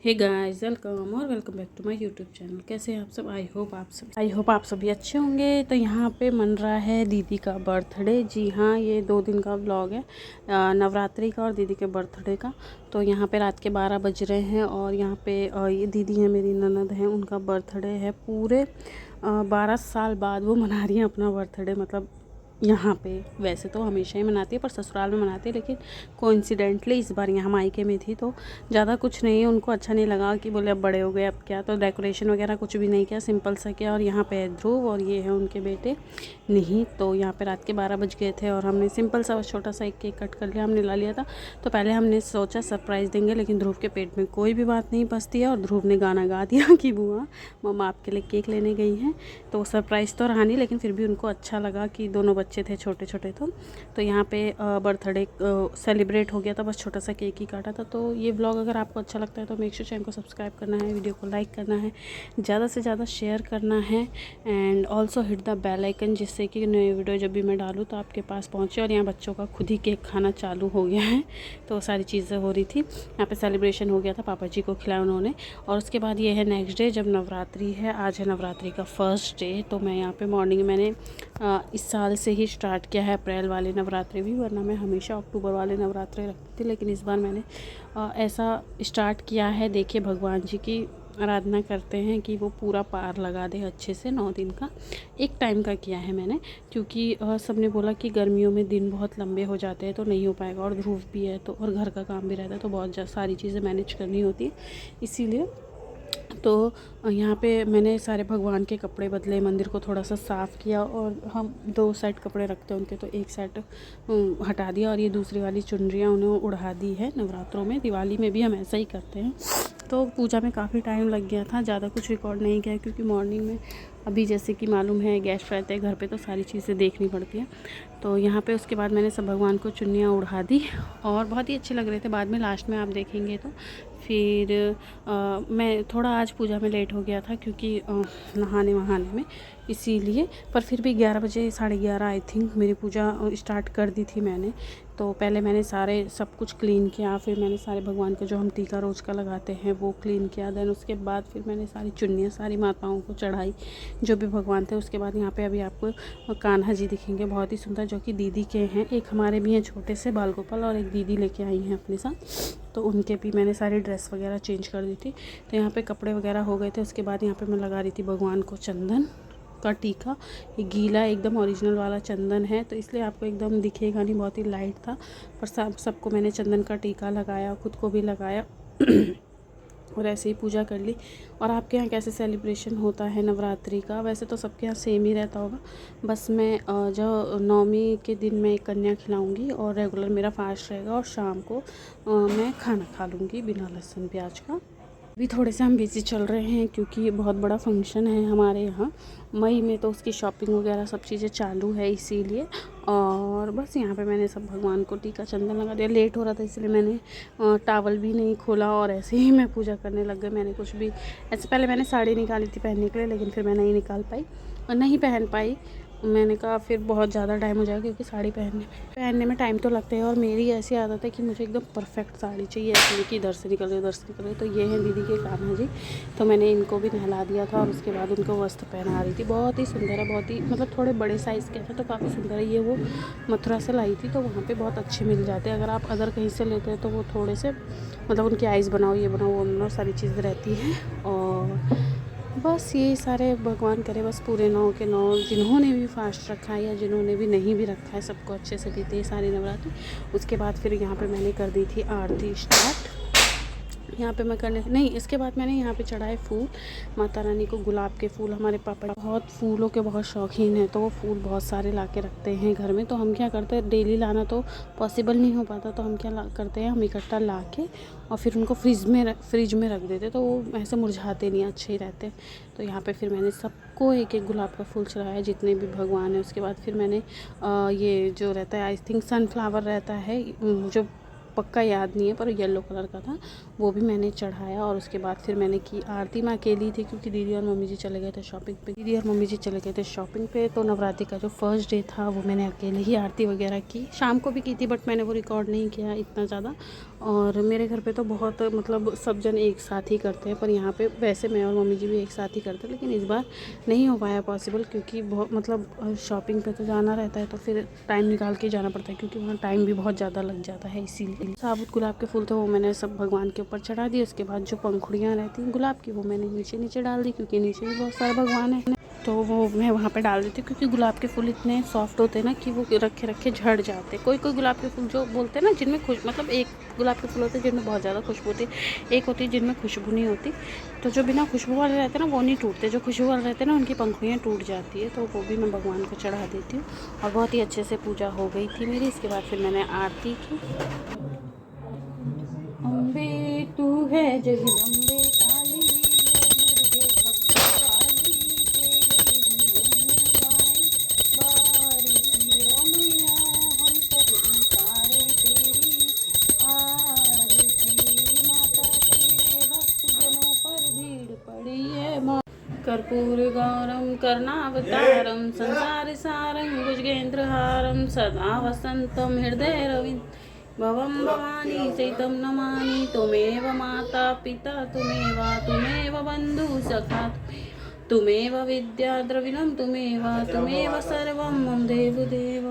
हे guys, welcome और welcome back to my YouTube channel. कैसे हैं आप सब? आई होप आप सभी अच्छे होंगे। तो यहाँ पे मन रहा है दीदी का बर्थडे। जी हाँ, ये 2 दिन का व्लॉग है, नवरात्रि का और दीदी के बर्थडे का। तो यहाँ पे रात के 12 बज रहे हैं और यहाँ पे ये दीदी है, मेरी ननद है, उनका बर्थडे है। पूरे 12 साल बाद वो मना रही हैं अपना बर्थडे। मतलब यहाँ पे वैसे तो हमेशा ही मनाती है, पर ससुराल में मनाती है, लेकिन कोइंसिडेंटली इस बार यहाँ मायके में थी तो ज़्यादा कुछ नहीं है। उनको अच्छा नहीं लगा कि बोले अब बड़े हो गए अब क्या, तो डेकोरेशन वगैरह कुछ भी नहीं किया, सिंपल सा किया। और यहाँ पे ध्रुव और ये है उनके बेटे नहीं। तो यहाँ पे रात के 12 बज गए थे और हमने सिंपल सा छोटा सा एक केक कट कर लिया, हमने ला लिया था। तो पहले हमने सोचा सरप्राइज़ देंगे, लेकिन ध्रुव के पेट में कोई भी बात नहीं पसती है और ध्रुव ने गाना गा दिया कि बुआ मम्मा आपके लिए केक लेने गई हैं। तो सरप्राइज़ तो रहा नहीं, लेकिन फिर भी उनको अच्छा लगा कि दोनों बच्चे थे छोटे छोटे। तो यहाँ पे बर्थडे सेलिब्रेट हो गया था, बस छोटा सा केक ही काटा था। तो ये व्लॉग अगर आपको अच्छा लगता है तो मेक श्योर चैनल को सब्सक्राइब करना है, वीडियो को लाइक करना है, ज़्यादा से ज़्यादा शेयर करना है and also hit the bell icon, जिससे कि नई वीडियो जब भी मैं डालूँ तो आपके पास पहुँचे। और यहाँ बच्चों का खुद ही केक खाना चालू हो गया है, तो सारी चीज़ें हो रही थी। यहाँ पे सेलिब्रेशन हो गया था, पापा जी को खिलाया उन्होंने। और उसके बाद ये है नेक्स्ट डे जब नवरात्रि है। आज है नवरात्रि का फर्स्ट डे। तो मैं यहाँ पे मॉर्निंग मैंने इस साल से ही स्टार्ट किया है अप्रैल वाले नवरात्रे भी, वरना मैं हमेशा अक्टूबर वाले नवरात्रे रखती थी, लेकिन इस बार मैंने ऐसा स्टार्ट किया है। देखिए, भगवान जी की आराधना करते हैं कि वो पूरा पार लगा दे अच्छे से। 9 दिन का एक टाइम का किया है मैंने, क्योंकि सबने बोला कि गर्मियों में दिन बहुत लंबे हो जाते हैं तो नहीं हो पाएगा, और ध्रुव भी है तो, और घर का काम भी रहता है, तो बहुत सारी चीज़ें मैनेज करनी होती है, इसीलिए। तो यहाँ पे मैंने सारे भगवान के कपड़े बदले, मंदिर को थोड़ा सा साफ़ किया। और हम 2 सेट कपड़े रखते हैं उनके, तो एक सेट हटा दिया और ये दूसरी वाली चुनरियाँ उन्हें उड़ा दी है नवरात्रों में। दिवाली में भी हम ऐसा ही करते हैं। तो पूजा में काफ़ी टाइम लग गया था, ज़्यादा कुछ रिकॉर्ड नहीं किया, क्योंकि मॉर्निंग में अभी जैसे कि मालूम है गेस्ट रहते हैं घर पे, तो सारी चीज़ें देखनी पड़ती हैं। तो यहाँ पे उसके बाद मैंने सब भगवान को चुन्नियाँ उड़ा दी और बहुत ही अच्छे लग रहे थे। बाद में लास्ट में आप देखेंगे तो फिर मैं थोड़ा आज पूजा में लेट हो गया था, क्योंकि नहाने वहाने में, इसीलिए। पर फिर भी 11 बजे 11:30 आई थिंक मेरी पूजा स्टार्ट कर दी थी मैंने। तो पहले मैंने सब कुछ क्लीन किया, फिर मैंने सारे भगवान को जो हम टीका रोज़ का लगाते हैं वो क्लीन किया। देन उसके बाद फिर मैंने सारी चुन्नियाँ सारी माताओं को चढ़ाई, जो भी भगवान थे। उसके बाद यहाँ पे अभी आपको कान्हा जी दिखेंगे, बहुत ही सुंदर, जो कि दीदी के हैं। एक हमारे भी हैं छोटे से बाल गोपाल, और एक दीदी लेके आई हैं अपने साथ, तो उनके भी मैंने सारी ड्रेस वगैरह चेंज कर दी थी। तो यहाँ पे कपड़े वगैरह हो गए थे। उसके बाद यहाँ पे मैं लगा रही थी भगवान को चंदन का टीका। ये गीला एकदम ओरिजिनल वाला चंदन है, तो इसलिए आपको एकदम दिखेगा नहीं, बहुत ही लाइट था। पर सबको मैंने चंदन का टीका लगाया, खुद को भी लगाया और ऐसे ही पूजा कर ली। और आपके यहाँ कैसे सेलिब्रेशन होता है नवरात्रि का? वैसे तो सबके यहाँ सेम ही रहता होगा, बस मैं जो 9वीं के दिन मैं कन्या खिलाऊंगी और रेगुलर मेरा फास्ट रहेगा, और शाम को मैं खाना खा लूँगी बिना लहसुन प्याज का। अभी थोड़े से हम बिज़ी चल रहे हैं, क्योंकि बहुत बड़ा फंक्शन है हमारे यहाँ मई में, तो उसकी शॉपिंग वगैरह सब चीज़ें चालू है, इसीलिए। और बस यहाँ पे मैंने सब भगवान को टीका चंदन लगा दिया। लेट हो रहा था इसलिए मैंने टावल भी नहीं खोला और ऐसे ही मैं पूजा करने लग गई। मैंने कुछ भी ऐसे, पहले मैंने साड़ी निकाली थी पहनने के लिए, लेकिन फिर मैं नहीं निकाल पाई और नहीं पहन पाई। मैंने कहा फिर बहुत ज़्यादा टाइम हो जाएगा, क्योंकि साड़ी पहनने में टाइम तो लगता है। और मेरी ऐसी आदत है कि मुझे एकदम परफेक्ट साड़ी चाहिए, ऐसे नहीं कि इधर से निकल रही। तो ये हैं दीदी के कान्हा जी। तो मैंने इनको भी नहला दिया था और उसके बाद उनको वस्त्र पहना रही थी। बहुत ही सुंदर है, बहुत ही मतलब थोड़े बड़े साइज़ के थे, तो काफ़ी सुंदर है। ये वो मथुरा से लाई थी, तो वहाँ पर बहुत अच्छे मिल जाते हैं। अगर आप अदर कहीं से लेते हैं तो वो थोड़े से मतलब उनकी आइज़ बनाओ, ये बनाओ, वो बनाओ, सारी चीज़ें रहती हैं। और बस ये सारे भगवान करे बस पूरे 9 के 9, जिन्होंने भी फास्ट रखा है या जिन्होंने भी नहीं भी रखा है, सबको अच्छे से बीते सारी नवरात्रि। उसके बाद फिर यहाँ पे मैंने कर दी थी आरती स्टार्ट। यहाँ पे मैं करने नहीं, इसके बाद मैंने यहाँ पे चढ़ाए फूल माता रानी को। गुलाब के फूल, हमारे पापा बहुत फूलों के बहुत शौकीन हैं, तो वो फूल बहुत सारे ला के रखते हैं घर में। तो हम क्या करते हैं, डेली लाना तो पॉसिबल नहीं हो पाता, तो हम क्या करते हैं, हम इकट्ठा ला के और फिर उनको फ्रिज में रख देते, तो वो ऐसे मुरझाते नहीं, अच्छे ही रहते। तो यहाँ पे फिर मैंने सबको एक एक गुलाब का फूल चढ़ाया, जितने भी भगवान हैं। उसके बाद फिर मैंने ये जो रहता है, आई थिंक सनफ्लावर रहता है, जो पक्का याद नहीं है, पर येलो कलर का था, वो भी मैंने चढ़ाया। और उसके बाद फिर मैंने की आरती। मैं अकेली थी, क्योंकि दीदी और मम्मी जी चले गए थे शॉपिंग पे। तो नवरात्रि का जो फर्स्ट डे था वो मैंने अकेले ही आरती वगैरह की। शाम को भी की थी, बट मैंने वो रिकॉर्ड नहीं किया इतना ज़्यादा। और मेरे घर पे तो बहुत मतलब सब जन एक साथ ही करते हैं, पर यहाँ पे वैसे मैं और मम्मी जी भी एक साथ ही करते हैं, लेकिन इस बार नहीं हो पाया पॉसिबल, क्योंकि बहुत मतलब शॉपिंग पे तो जाना रहता है, तो फिर टाइम निकाल के जाना पड़ता है, क्योंकि वहाँ टाइम भी बहुत ज़्यादा लग जाता है। इसीलिए साबुत गुलाब के फूल थे वो मैंने सब भगवान के ऊपर चढ़ा दिए। उसके बाद जो पंखुड़ियाँ रहती हैं गुलाब की वो मैंने नीचे नीचे डाल दी, क्योंकि नीचे भी बहुत सारे भगवान हैं, तो वो मैं वहाँ पे डाल देती हूँ। क्योंकि गुलाब के फूल इतने सॉफ्ट होते हैं ना कि वो रखे रखे झड़ जाते हैं। कोई कोई गुलाब के फूल जो बोलते हैं ना जिनमें मतलब एक गुलाब के फूल होते हैं जिनमें बहुत ज़्यादा खुशबू होती है, एक होती है जिनमें खुशबू नहीं होती। तो जो बिना खुशबू वाले रहते हैं ना वो नहीं टूटते, जो खुशबू वाले रहते हैं ना उनकी पंखुड़ियाँ टूट जाती है। तो वो भी मैं भगवान को चढ़ा देती हूँ। और बहुत ही अच्छे से पूजा हो गई थी मेरी। इसके बाद फिर मैंने आरती की। अम्बे तू है जगदम्बे काली, दुर्गे खप्परवाली, तेरे ही गुण गाए बारी ओ मैया, हम सब उतारे तेरी आरती। माता तेरे भक्त जनों पर भीड़ पड़ी है माँ। कर्पूर गौरम करुणावतारम संसार सारं भुजगेन्द्रहारं सदा वसन्तं हृदय रविन्द्र भवं भवानी सहितं नमामि। त्वमेव माता पिता त्वमेव बन्धु सखा त्वमेव विद्या द्रविणं त्वमेव सर्वं मम देवदेव।